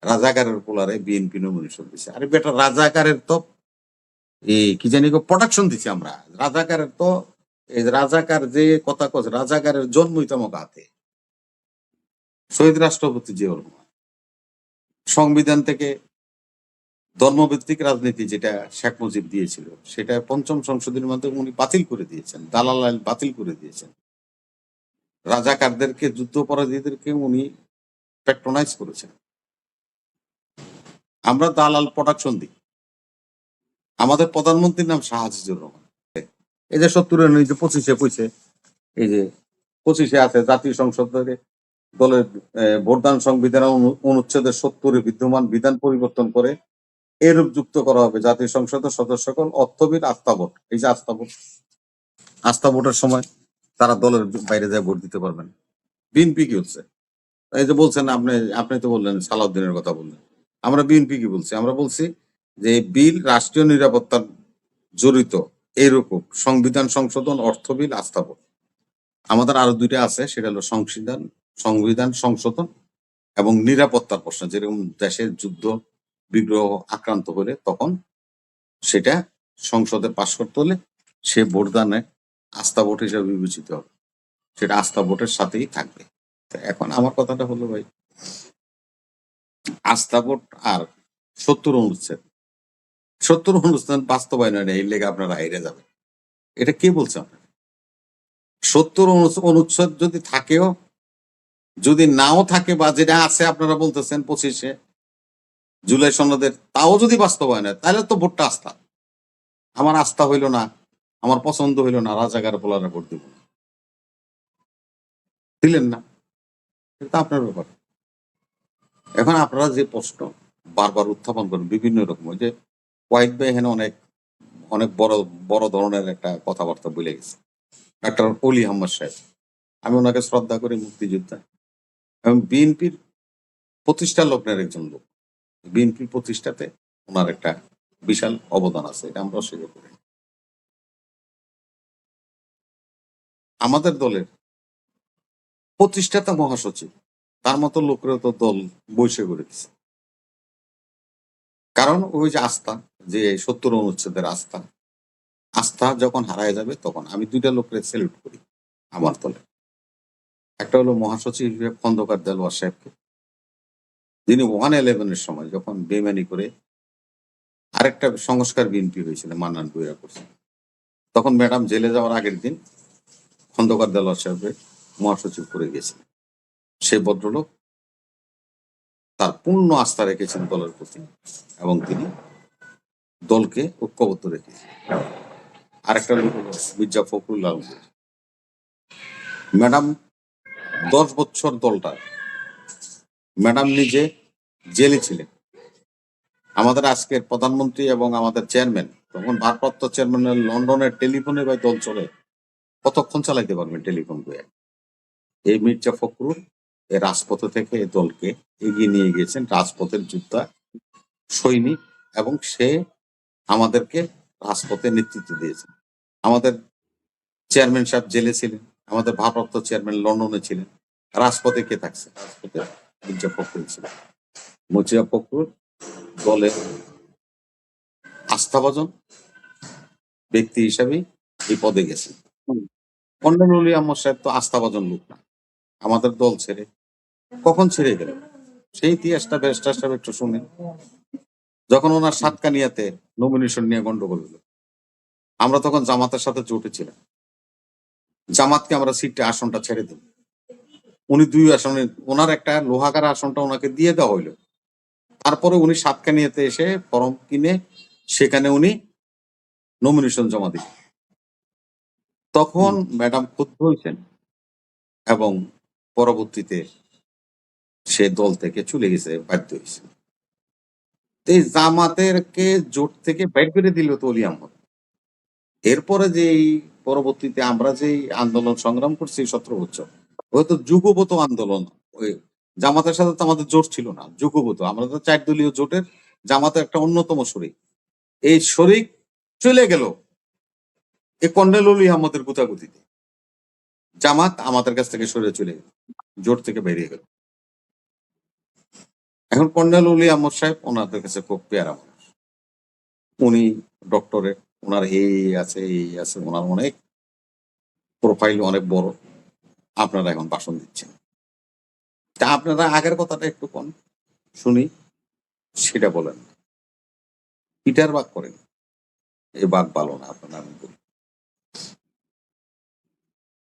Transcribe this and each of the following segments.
রাজাকারের পোলারে BNP nomination দিছে। আরে বেটা, রাজাকারের তো এই কি জানি প্রোটেকশন দিছি আমরা। রাজাকারের তো এই রাজাকার যে কথা কছে, রাজাকারের জন্মই তো আমাকে হাতে। শহীদ রাষ্ট্রপতি জিয়াউর রহমান সংবিধান থেকে ধর্মভিত্তিক রাজনীতি যেটা শেখ মুজিব দিয়েছিল, সেটা পঞ্চম সংশোধনীর মাধ্যমে উনি বাতিল করে দিয়েছেন, দালাল আইন বাতিল করে দিয়েছেন। রাজাকারদেরকে, যুদ্ধাপরাধীদেরকে উনি প্যাট্রোনাইজ করেছেন। আমরা দালাল প্রোটেকশন দিই। আমাদের প্রধানমন্ত্রীর নাম শাহ আজিজুর রহমান। এই যে 70-এর, এই যে 25-এ কইছে, এই যে 25-এ আছে জাতীয় সংসদের দলের ভোটদান সংবিধান অনুচ্ছেদের 70-এ বিদ্যমান বিধান পরিবর্তন করে এরূপ যুক্ত করা হবে, জাতীয় সংসদের সদস্যগণ অর্থবিদ আস্থা ভোট। এই যে আস্থা ভোটের সময় তারা দলের বাইরে যায় ভোট দিতে পারবেন। বিএনপি কি হচ্ছে? এই যে বলছেন আপনি তো বললেন সালাউদ্দিনের কথা বললেন। আমরা বিএনপি কি বলছি? আমরা বলছি যে বিল রাষ্ট্রীয় নিরাপত্তার জড়িত এইরকম সংবিধান সংশোধন, অর্থ বিল, আস্থা ভোট। আমাদের আরো দুইটা আছে, সেটা হলো সংবিধান সংশোধন এবং নিরাপত্তার প্রশ্ন। যেরকম দেশের যুদ্ধ বিগ্রহ আক্রান্ত হলে তখন সেটা সংসদে পাশ করতে হলে সে ভোটদানে আস্থা ভোট হিসেবে বিবেচিত হবে, সেটা আস্থা ভোটের সাথেই থাকবে। এখন আমার কথাটা হলো ভাই, আস্থা ভোট আর 70 অনুষ্ঠান বাস্তবায়ন হয় না, এই লেগে আপনারা হাইরে যাবেন। এটা কে বলছে? আপনার 70 অনুচ্ছেদ যদি থাকেও, যদি নাও থাকে, বা যেটা আছে আপনারা বলতেছেন 25-এ জুলাই সনদের, তাও যদি বাস্তবায়ন হয়, তাহলে তো ভোটটা আস্থা। আমার আস্থা হইল না, আমার পছন্দ হইল না, রাজাকার পোলারে ভোট দিব না, দিলেন না, এটা আপনার ব্যাপার। এখন আপনারা যে প্রশ্ন বারবার উত্থাপন করেন বিভিন্ন রকম, ওই যে ওয়াহিদ ভাই এখানে অনেক অনেক বড় বড় ধরনের একটা কথাবার্তা বলে গেছে, ডাক্তার অলি আহমদ সাহেব। আমি ওনাকে শ্রদ্ধা করি, মুক্তিযোদ্ধা এবং বিএনপির প্রতিষ্ঠা লগ্নের একজন লোক। বিএনপির প্রতিষ্ঠাতে ওনার একটা বিশাল অবদান আছে, এটা আমরা অস্বীকার করি। আমাদের দলের প্রতিষ্ঠাতা মহাসচিব, তার মতো লোকের তো দল বৈশে করে দিচ্ছে। কারণ ওই যে আস্থা, যে 70 অনুচ্ছেদের আস্থা যখন হারায় যাবে, তখন আমি দুইটা লোকের স্যালুট করি আমার দলে। একটা হলো মহাসচিব খন্দকার দেলোয়ার সাহেবকে, যিনি 111-এর সময় যখন বেমানি করে আরেকটা সংস্কার বিএনপি হয়েছিল, মান্নান বইরা করছে, তখন ম্যাডাম জেলে যাওয়ার আগের দিন খন্দকার দেলোয়ার সাহেবের মহাসচিব করে গিয়েছিলেন। সেই ভদ্রলোক তার পূর্ণ আস্থা রেখেছেন দলের প্রতি এবং তিনি দলকে ঐক্যবদ্ধ রেখেছেন। আরেকটা লোক হলো মির্জা ফখরুল আলমগীর। ম্যাডাম 10 বছর দলটা, ম্যাডাম নিজে জেলে ছিলেন। আমাদের আজকের প্রধানমন্ত্রী এবং আমাদের চেয়ারম্যান, তখন ভারপ্রাপ্ত চেয়ারম্যানের লন্ডনের টেলিফোনে ভাই দল চলে, কতক্ষণ চালাইতে পারবেন টেলিফোন করে? এই মির্জা ফখরুল এই রাজপথে থেকে এই দলকে এগিয়ে নিয়ে গিয়েছেন, রাজপথের যোদ্ধা, সৈনিক, এবং সে আমাদেরকে রাজপথে নেতৃত্ব দিয়েছেন। আমাদের চেয়ারম্যান সাহেব জেলে ছিলেন, আমাদের ভারপ্রাপ্ত চেয়ারম্যান লন্ডনে ছিলেন, রাজপথে কে থাকছে? রাজপথে মির্জা ফখরুল ছিলেন। মির্জা ফখরুল দলের আস্থাভাজন ব্যক্তি হিসাবেই এই পদে গেছেন। কর্নেল অলি আহমদ সাহেব তো আস্থাভাজন লোক না, আমাদের দল ছেড়ে কখন ছেড়ে গেল সেই ইতিহাসটা ব্যারিস্টার সাহেব একটু শুনেন। যখন ওনার সাতকানিয়াতে নমিনেশন নিয়ে গন্ডগোল হলো, আমরা তখন জামাতের সাথে জোটে ছিলাম, জামাতকে আমরা সিটটা আসনটা ছেড়ে দিই। উনি 2 আসনে, ওনার একটা লোহাগাড়া আসনটা ওনাকে দিয়ে দেওয়া হইলো। তারপরে উনি সাতকানিয়াতে এসে ফরম কিনে সেখানে উনি নমিনেশন জমা দিলেন। তখন ম্যাডাম ক্ষুব্ধ হয়েছেন এবং পরবর্তীতে সে দল থেকে চলে গেছে, বাধ্য হয়েছে। এই জামাতেরকে জোট থেকে বাইর করে দিল তো অলি আহমদ। এরপরে যে পরবর্তীতে আমরা যে আন্দোলন সংগ্রাম করছি 17 বছর, হয়তো যুগপত আন্দোলন। ওই জামাতের সাথে তো আমাদের জোট ছিল না, যুগপত। আমরা তো 4 দলীয় জোটের জামাতের একটা অন্যতম শরিক। এই শরিক চলে গেল এই কর্নেল অলি আহমদের গুতাগুতিতে, জামাত আমাদের কাছ থেকে সরে চলে গেল, জোট থেকে বেরিয়ে গেল। এখন কর্নেল উলি আহমদ সাহেব ওনাদের কাছে খুব পেয়ারা মানুষ। উনি ডক্টরেট, ওনার এই আছে, ওনার অনেক প্রোফাইল অনেক বড়। আপনারা এখন ভাষণ দিচ্ছেন, তা আপনারা আগের কথাটা একটু কন শুনি, সেটা বলেন। পিটার বাগ করেন, এই বাগ ভালো না আপনারা, আমি বলি।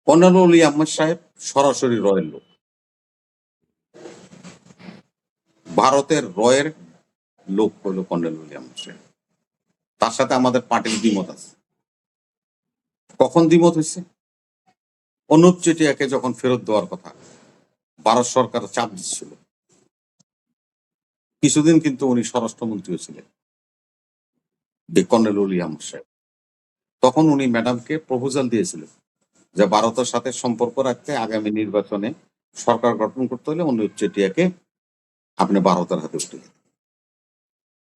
কর্নেল উলি আহমদ সাহেব সরাসরি রয়ের লোক, ভারতের রয়ের লোক হলো কর্নেল উলি আহমদ সাহেব। তার সাথে আমাদের পার্টির দ্বিমত আছে। কখন দ্বিমত হয়েছে? অনুপ চেটিয়াকে যখন ফেরত দেওয়ার কথা ভারত সরকার চাপ দিচ্ছিল, কিছুদিন কিন্তু উনি স্বরাষ্ট্রমন্ত্রীও ছিলেন, কর্নেল উলি আহমদ সাহেব। তখন উনি ম্যাডামকে প্রপোজাল দিয়েছিলেন যে ভারতের সাথে সম্পর্ক রাখতে আগামী নির্বাচনে সরকার গঠন করতে হলে অনুপ চেটিয়াকে আপনি ভারতের হাতে উঠে দিন।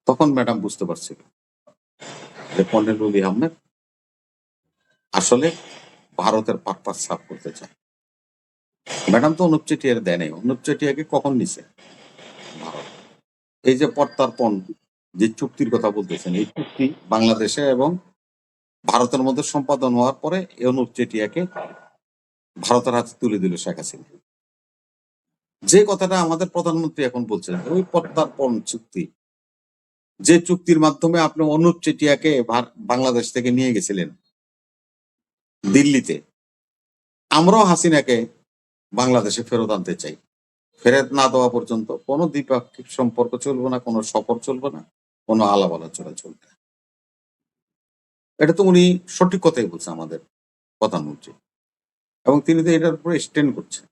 তখন ম্যাডাম বুঝতে পারছিল যে কর্নেল উলি আহমেদ আসলে ভারতের পারপাস সাফ করতে চায়। ম্যাডাম তো অনুপ চেটিয়ার দেয় নাই। অনুপ চেটিয়াকে কখন নিছে? ভারত। এই যে প্রত্যার্পণ যে চুক্তির কথা বলতেছেন, এই চুক্তি বাংলাদেশে এবং ভারতের মধ্যে সম্পাদন হওয়ার পরে অনুপ চেটিয়াকে ভারতের হাতে তুলে দিল শেখ হাসিনা। যে কথাটা আমাদের প্রধানমন্ত্রী এখন বলছেন, ওই প্রত্যার্পণ চুক্তি, যে চুক্তির মাধ্যমে আপনি অনুপ চেটিয়াকে বাংলাদেশ থেকে নিয়ে গেছিলেন দিল্লিতে, আমরাও হাসিনাকে বাংলাদেশে ফেরত আনতে চাই। ফেরত না দেওয়া পর্যন্ত কোনো দ্বিপাক্ষিক সম্পর্ক চলবে না, কোনো সফর চলবে না, কোনো আলাপ আলোচনা চলবে না। এটা তো উনি সঠিক কথাই বলছে আমাদের প্রধানমন্ত্রী, এবং তিনি তো এটার উপরে স্ট্যান্ড করছেন।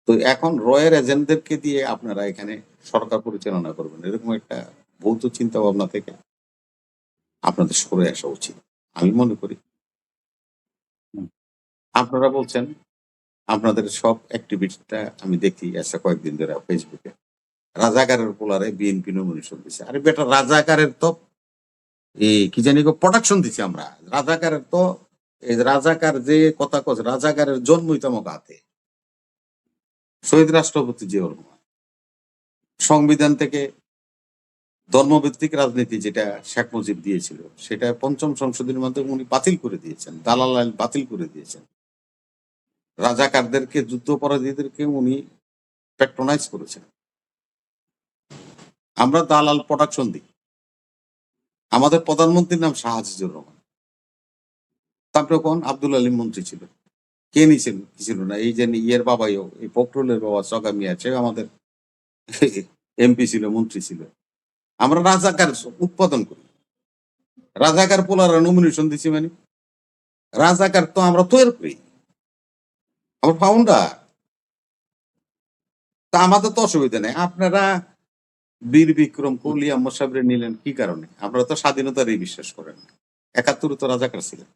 তো এখন রয়ের এজেন্টদেরকে দিয়ে আপনারা এখানে সরকার পরিচালনা করবেন, এরকম একটা ভৌত চিন্তা ভাবনা থেকে আপনাদের সরে আসা উচিত আমি মনে করি। আপনারা বলছেন আপনাদের সব অ্যাক্টিভিটিটা আমি দেখি আজকে কয়েকদিন ধরে ফেসবুকে, রাজাকারের পোলারে বিএনপি নমিনেশন দিচ্ছে। আরে বেটা, রাজাকারের তো এই কি জানি প্রোটেকশন দিছি আমরা। রাজাকারের তো এই রাজাকার যে কথা কছ, রাজাকারের জন্মই তমক হাতে। শহীদ রাষ্ট্রপতি জিয়াউর রহমান সংবিধান থেকে ধর্মভিত্তিক রাজনীতি যেটা শেখ মুজিব দিয়েছিল, সেটা পঞ্চম সংশোধনীর মাধ্যমে উনি বাতিল করে দিয়েছেন, দালাল আইন বাতিল করে দিয়েছেন। রাজাকারদেরকে, যুদ্ধপরাধীদেরকে উনি প্যাট্রোনাইজ করেছেন। আমরা দালাল প্রোটেকশন দিই। আমাদের প্রধানমন্ত্রীর নাম শাহ আজিজুর রহমান। তারপরে কোন আব্দুল আলিম মন্ত্রী ছিল, কে নিয়েছিল? কি ছিল না, এই যে ইয়ের বাবাইও, এই ফখরুলের বাবা চগা মিয়া, সে আমাদের এমপি ছিল, মন্ত্রী ছিল। আমরা রাজাকার উৎপাদন করি, রাজাকার পোলারা নমিনেশন দিচ্ছি, মানে রাজাকার তো আমরা তৈরি করি, আমার ফাউন্ডার। তা আমাদের তো অসুবিধা নেই। আপনারা বীর বিক্রম কোহলি আহমদ সাহেবরে নিলেন কি কারণে? আপনারা তো স্বাধীনতারই বিশ্বাস করেন না। ৭১ তো রাজাকার ছিলেন,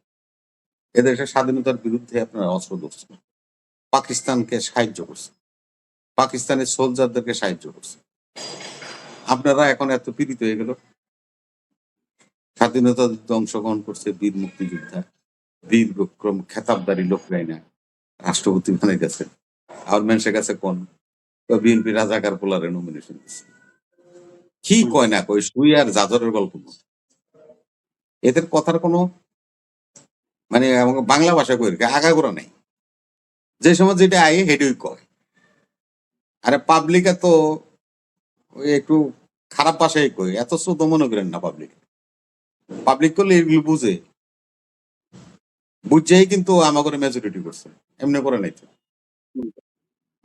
এদেশের স্বাধীনতার বিরুদ্ধে আপনারা অস্ত্র ধরছেন, পাকিস্তানকে সাহায্য করছেন, পাকিস্তানের সোলজারদেরকে সাহায্য করছেন। আপনারা এখন এত পীড়িত হয়ে গেল। স্বাধীনতা যুদ্ধে অংশগ্রহণ করছে বীর মুক্তিযোদ্ধা, বীর বিক্রম খেতাবদারি লোকরাই না রাষ্ট্রপতি বানাই গেছে। আর মানুষের কাছে কোন বিএনপি রাজাকার পোলারে নমিনেশন দিচ্ছে। কি কয় না কয়, সুই আর জাজরের গল্প। এদের কথার কোনো মানে বাংলা ভাষা কই আগাগোড়া নাই। যে সময় যেটা আগে হেডই কয়। আরে পাবলিক এত ওই একটু খারাপ ভাষায় কই, এত শ্রোত মনে করেন না পাবলিক। পাবলিক করলে এগুলো বুঝে, বুঝছেই কিন্তু আমাকে মেজরিটি করছে, এমনি করে নাই তো।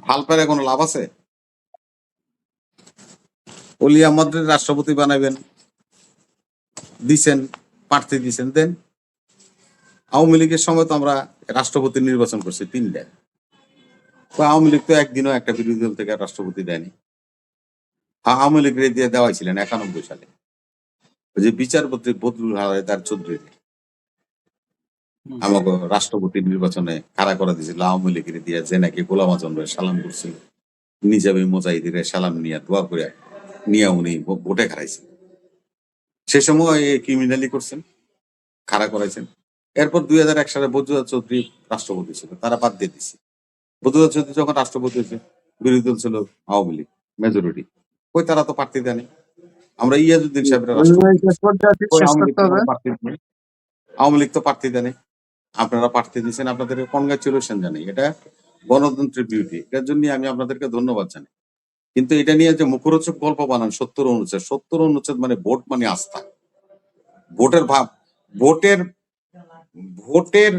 হাল পারে কোনো লাভ আছে? অলি আমাদের রাষ্ট্রপতি বানাবেন, দিছেন, প্রার্থী দিছেন, দেন। আওয়ামী লীগের সময় তো আমরা রাষ্ট্রপতি নির্বাচন করছি ৩টা। আওয়ামী লীগ তো একদিনও একটা বিরোধী দল থেকে রাষ্ট্রপতি দেয়নি। আওয়ামী লীগ দিয়ে দেওয়া ছিলেন ৯১ সালে, ওই যে বিচারপতি বদরুল হায়দার চৌধুরী আমাকে রাষ্ট্রপতি নির্বাচনে খাড়া করে দিয়েছিল আওয়ামী লীগের দিয়ে, যে নাকি গোলাম আজম সালাম করছিল, নিজামী মুজাহিদিরে সালাম নিয়ে দোয়া করে নিয়ে উনি ভোটে খারাইছেন। সে সময় ক্রিমিনালি করছেন, খাড়া করাইছেন। এরপর ২০০১ সালে বদরুল চৌধুরী রাষ্ট্রপতি ছিল, তারা বাদ দিয়ে দিচ্ছে। বদরুল চৌধুরী যখন রাষ্ট্রপতি হয়েছে, বিরোধী দল ছিল আওয়ামী লীগ, মেজরিটি। কই তারা তো প্রার্থী দেয়নি। আমরা ইয়াজউদ্দিন সাহেবের রাষ্ট্রপতি শেষ পর্যায়ে কই শেষ আওয়ামী লীগ করতে তো হবে। কোনো প্রার্থী দেয়নি। আওয়ামী লীগ তো প্রার্থী দেয়নি। আপনারা প্রার্থী দিয়েছেন, আপনাদেরকে কনগ্রাচুলেশন জানাই। এটা গণতন্ত্রের বিউটি, এটার জন্য আমি আপনাদেরকে ধন্যবাদ জানাই। কিন্তু এটা নিয়ে যে মুখরোচক গল্প বানান ৭০ অনুচ্ছেদ, ৭০ অনুচ্ছেদ মানে ভোট মানে আস্থা, ভোটের ভাব, ভোটের ভোটের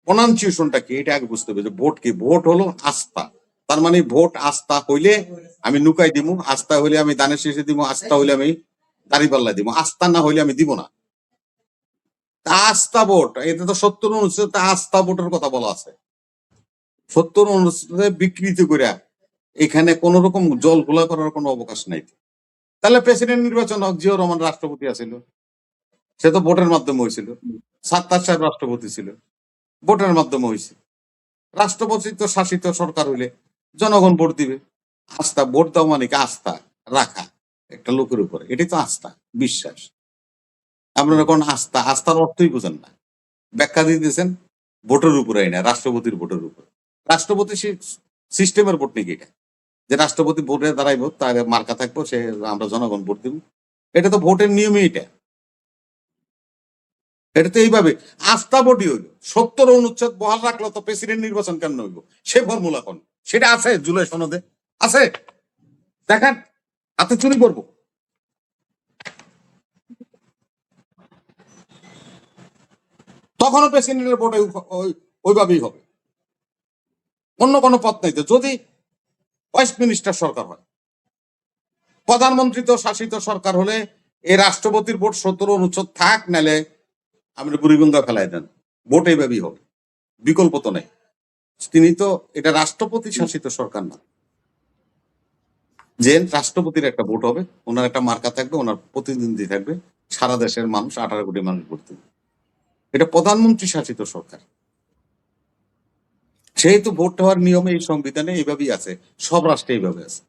প্রনাউন্সিয়েশনটা কি এটা আগে বুঝতে হবে যে ভোট কি। ভোট হলো আস্থা, তার মানে ভোট আস্থা হইলে আমি নুকাই দিমু, আস্থা হইলে আমি দানের শেষে দিব, আস্থা হইলে আমি দাঁড়িপাল্লা দিব, আস্থা না হইলে আমি দিব না। তা আস্থা ভোট, এটা তো ৭০ অনুচ্ছেদ আস্থা ভোটের কথা বলা আছে। ৭০ অনুচ্ছেদে বিকৃত করে এখানে কোন রকম জল ঘোলা করার কোনো অবকাশ নাই। তাহলে প্রেসিডেন্ট নির্বাচন হোক, জিয়াউর রহমান রাষ্ট্রপতি আছিল, সে তো ভোটের মাধ্যমে হয়েছিল। সাত্তার সাহেব রাষ্ট্রপতি ছিল, ভোটের মাধ্যমে হয়েছে। রাষ্ট্রপতি তো শাসিত সরকার হইলে জনগণ ভোট দিবে। আস্থা, ভোট দেওয়া মানে কি আস্থা রাখা একটা লোকের উপরে, এটাই তো আস্থা, বিশ্বাস। আপনারা কোন আস্থা, আস্থার অর্থই বোঝেন না, ব্যাখ্যা দিয়ে দিয়েছেন ভোটের উপরে না, রাষ্ট্রপতির ভোটের উপরে। রাষ্ট্রপতি সিস্টেমের ভোট নাকি এটা, যে রাষ্ট্রপতি ভোটে দাঁড়াইবো, তার মার্কা থাকবো, সে আমরা জনগণ ভোট দিব। এটা তো ভোটের নিয়মই এটা, এটা তো এইভাবে আস্থা ভোটই হইল। ৭০ অনুচ্ছেদ বহাল রাখলো তো প্রেসিডেন্ট নির্বাচন কেন হইব? সে ফর্মুলা কোন? সেটা আছে জুলাই সনদে আছে, দেখেন, হাতে চুরি করবো। তখনও প্রেসিডেন্টের ভোটে ওইভাবেই হবে, অন্য কোনো পথ নাই। তো যদি ভাইস মিনিস্টার সরকার হয়, প্রধানমন্ত্রী তো শাসিত সরকার হলে এই রাষ্ট্রপতির ভোট ৭০ অনুচ্ছেদ থাক, নাহলে আপনি বুড়িগঙ্গা ফেলাই দেন, ভোট এইভাবেই হবে, বিকল্প তো নাই। তিনি তো, এটা রাষ্ট্রপতি শাসিত সরকার না, যে রাষ্ট্রপতির একটা ভোট হবে, ওনার একটা মার্কা থাকবে, ওনার প্রতিনিধি থাকবে, সারা দেশের মানুষ 18 কোটি মানুষ ভোট দেবে। এটা প্রধানমন্ত্রী শাসিত সরকার, সেহেতু ভোট হওয়ার নিয়মে এই সংবিধানে এইভাবেই আছে, সব রাষ্ট্রে এইভাবে আছে।